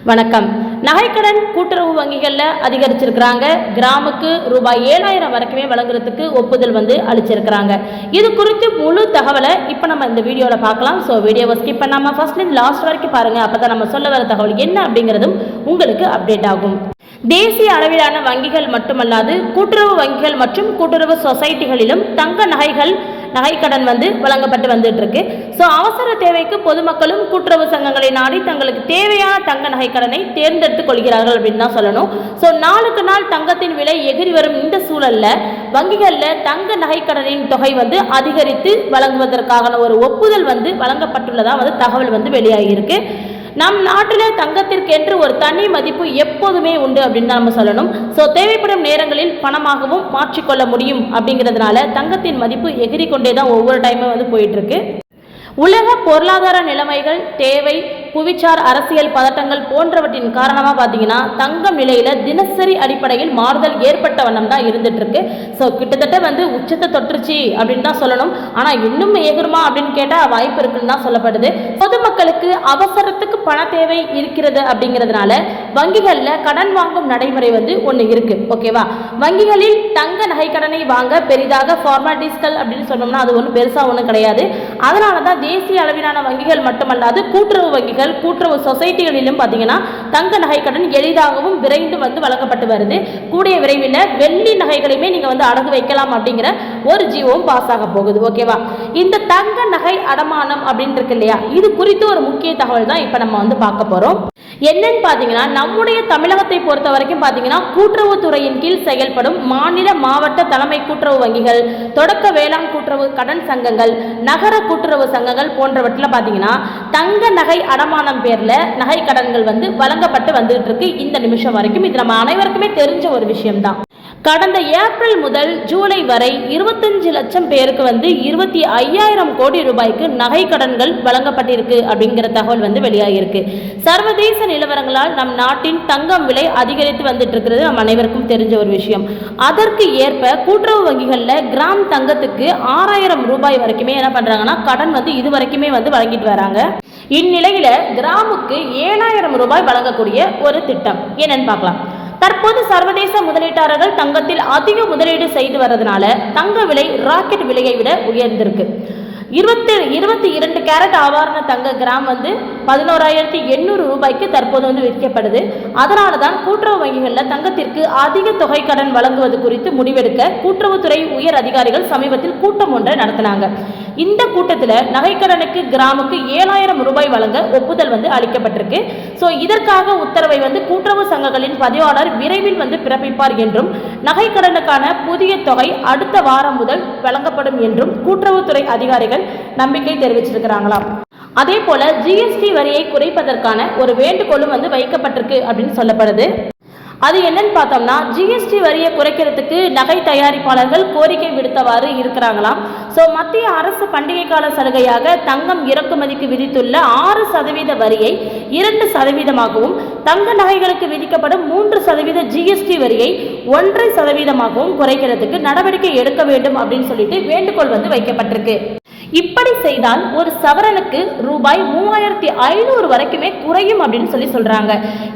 வணக்கம். நகைக்கடன் கூட்டுறவு வங்கிகளில் அதிகரிச்சிருக்கிறாங்க. கிராமுக்கு ரூபாய் 7,000 வரைக்குமே வழங்குறதுக்கு ஒப்புதல் அளிச்சிருக்கிறாங்க. இது குறித்து முழு தகவலை இப்போ நம்ம இந்த வீடியோவில் பார்க்கலாம். ஸோ வீடியோவை ஸ்கிப் பண்ணாமல் ஃபர்ஸ்ட்லேருந்து லாஸ்ட் வரைக்கும் பாருங்கள். அப்போ தான் நம்ம சொல்ல வர தகவல் என்ன அப்படிங்கிறதும் உங்களுக்கு அப்டேட் ஆகும். தேசிய அளவிலான வங்கிகள் மட்டுமல்லாது கூட்டுறவு வங்கிகள் மற்றும் கூட்டுறவு சொசைட்டிகளிலும் தங்க நகைக்கடன் வழங்கப்பட்டு வந்துட்டு இருக்கு. ஸோ அவசர தேவைக்கு பொதுமக்களும் கூட்டுறவு சங்கங்களை நாடி தங்களுக்கு தேவையான தங்க நகைக்கடனை தேர்ந்தெடுத்துக் கொள்கிறார்கள் அப்படின்னு தான் சொல்லணும். ஸோ நாளுக்கு நாள் தங்கத்தின் விலை எகிரி வரும் இந்த சூழல்ல வங்கிகளில் தங்க நகைக்கடனின் தொகை அதிகரித்து வழங்குவதற்கான ஒரு ஒப்புதல் வழங்கப்பட்டுள்ளதா தகவல் வெளியாகியிருக்கு. நம் நாட்டில் தங்கத்திற்கு என்று ஒரு தனி மதிப்பு எப்போதுமே உண்டு அப்படின்னு தான் நம்ம சொல்லணும். ஸோ தேவைப்படும் நேரங்களில் பணமாகவும் மாற்றிக்கொள்ள முடியும் அப்படிங்கிறதுனால தங்கத்தின் மதிப்பு எகிரி கொண்டே தான் ஒவ்வொரு டைமும் போயிட்டு இருக்கு. உலக பொருளாதார நிலைமைகள், தேவை, புவிச்சார் அரசியல் பதட்டங்கள் போன்றவற்றின் காரணமாக பார்த்தீங்கன்னா தங்கம் நிலையில் தினசரி அடிப்படையில் மாறுதல் ஏற்பட்ட வண்ணம் தான் இருந்துட்டு இருக்கு. ஸோ கிட்டத்தட்ட உச்சத்தை தொற்றுச்சு அப்படின்னு தான் சொல்லணும். ஆனால் இன்னும் ஏகுமா அப்படின்னு கேட்டால் வாய்ப்பு இருக்குன்னு தான் சொல்லப்படுது. பொதுமக்களுக்கு அவசரத்துக்கு பண தேவை இருக்கிறது அப்படிங்கிறதுனால வங்கிகளில் கடன் வாங்கும் நடைமுறை ஒன்று இருக்கு. ஓகேவா? வங்கிகளில் தங்க நகைக்கடனை வாங்க பெரிதாக ஃபார்மாலிட்டிஸ்கள் அப்படின்னு சொன்னோம்னா அது ஒன்றும் பெருசாக ஒன்றும் கிடையாது. அதனால தான் தேசிய அளவிலான வங்கிகள் மட்டுமல்லாது கூட்டுறவு வங்கிகள், கூட்டுறவு சொசைட்டிகளிலும் பார்த்தீங்கன்னா தங்க நகைக்கடன் எளிதாகவும் விரைந்து வழங்கப்பட்டு வருது. கூடிய விரைவில் வெள்ளி நகைகளையுமே நீங்க அடகு வைக்கலாம் அப்படிங்கிற ஒரு ஜியோவும் பாஸ் ஆக போகுது. ஓகேவா? இந்த தங்க நகை அடமானம் அப்படின்னு இருக்கு இல்லையா, இது குறித்து ஒரு முக்கிய தகவல் தான் இப்ப நம்ம பார்க்க போறோம். என்னன்னு பார்த்தீங்கன்னா நம்முடைய தமிழகத்தை பொறுத்த வரைக்கும் பார்த்தீங்கன்னா கூட்டுறவுத்துறையின் கீழ் செயல்படும் மாநில, மாவட்ட தலைமை கூட்டுறவு வங்கிகள், தொடக்க வேளாண் கூட்டுறவு கடன் சங்கங்கள், நகர கூட்டுறவு சங்கங்கள் போன்றவற்றில் பார்த்தீங்கன்னா தங்க நகை அடமானம் பேர்ல நகை கடன்கள் வழங்கப்பட்டு வந்துட்டு இருக்கு இந்த நிமிஷம் வரைக்கும். இது நம்ம அனைவருக்குமே தெரிஞ்ச ஒரு விஷயம்தான். கடந்த ஏப்ரல் முதல் ஜூலை வரை 25 லட்சம் பேருக்கு 25,000 கோடி ரூபாய்க்கு நகை கடன்கள் வழங்கப்பட்டிருக்கு அப்படிங்கிற தகவல் வெளியாகியிருக்கு. சர்வதேச நிலவரங்களால் நம் நாட்டின் தங்கம் விலை அதிகரித்து வந்துட்டு இருக்கிறது நம் அனைவருக்கும் தெரிஞ்ச ஒரு விஷயம். அதற்கு ஏற்ப கூட்டுறவு வங்கிகளில் கிராம் தங்கத்துக்கு 6,000 ரூபாய் வரைக்குமே என்ன பண்றாங்கன்னா கடன் இது வரைக்குமே வழங்கிட்டு வராங்க. இந்நிலையில கிராமுக்கு 7,000 ரூபாய் வழங்கக்கூடிய ஒரு திட்டம் என்னன்னு பார்க்கலாம். தற்போது சர்வதேச முதலீட்டாளர்கள் தங்கத்தில் அதிக முதலீடு செய்து வரதுனால தங்க விலை ராக்கெட் விலையை விட உயர்ந்திருக்கு. 22 கேரட் ஆவாரண தங்க கிராம் 11,800 ரூபாய்க்கு தற்போது விற்கப்படுது. அதனால தான் கூட்டுறவு வங்கிகளில் தங்கத்திற்கு அதிக தொகை கடன் வழங்குவது குறித்து முடிவெடுக்க கூட்டுறவுத்துறை உயர் அதிகாரிகள் சமீபத்தில் கூட்டம் ஒன்றை நடத்தினாங்க. இந்த கூட்டத்தில் நகைக்கடனுக்கு கிராமுக்கு 7,000 ரூபாய் வழங்க ஒப்புதல் அளிக்கப்பட்டிருக்கு. ஸோ இதற்காக உத்தரவை கூட்டுறவு சங்கங்களின் பதிவாளர் விரைவில் பிறப்பிப்பார் என்றும் நகைக்கடனுக்கான புதிய தொகை அடுத்த வாரம் முதல் வழங்கப்படும் என்றும் கூட்டுறவுத்துறை அதிகாரிகள் நம்பிக்கை தெரிவிச்சிருக்கிறாங்களாம். அதே போல ஜிஎஸ்டி வரியை குறைப்பதற்கான ஒரு வேண்டுகோளும் வைக்கப்பட்டிருக்கு அப்படின்னு சொல்லப்படுது. அது என்னன்னு பார்த்தோம்னா ஜிஎஸ்டி வரியை குறைக்கிறதுக்கு நகை தயாரிப்பாளர்கள் கோரிக்கை விடுத்தவாறு இருக்கிறாங்களாம். ஸோ மத்திய அரசு பண்டிகை கால சலுகையாக தங்கம் இறக்குமதிக்கு விதித்துள்ள 6% வரியை 2%ஆகவும் தங்க நகைகளுக்கு விதிக்கப்படும் 3% ஜிஎஸ்டி வரியை 1.5%ஆகவும் குறைக்கிறதுக்கு நடவடிக்கை எடுக்க வேண்டும் அப்படின்னு சொல்லிட்டு வேண்டுகோள் வைக்கப்பட்டிருக்கு. இப்படி செய்தால் ஒரு சவரனுக்கு ரூபாய் 3,500 வரைக்குமே குறையும் அப்படின்னு சொல்றாங்க.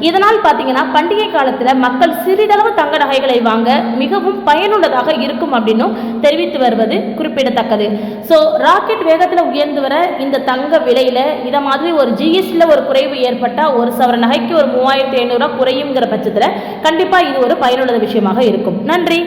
இதனால் பார்த்தீங்கன்னா பண்டிகை காலத்தில் மக்கள் சிறிதளவு தங்க நகைகளை வாங்க மிகவும் பயனுள்ளதாக இருக்கும் அப்படின்னு தெரிவித்து வருவது குறிப்பிடத்தக்கது. ஸோ ராக்கெட் வேகத்தில் உயர்ந்து வர இந்த தங்க விலையில இதை மாதிரி ஒரு ஜிஎஸ்டியில் ஒரு குறைவு ஏற்பட்டால் ஒரு சவரன் நகைக்கு ஒரு 3,500 குறையுங்கிற பட்சத்தில் கண்டிப்பாக இது ஒரு பயனுள்ள விஷயமாக இருக்கும். நன்றி.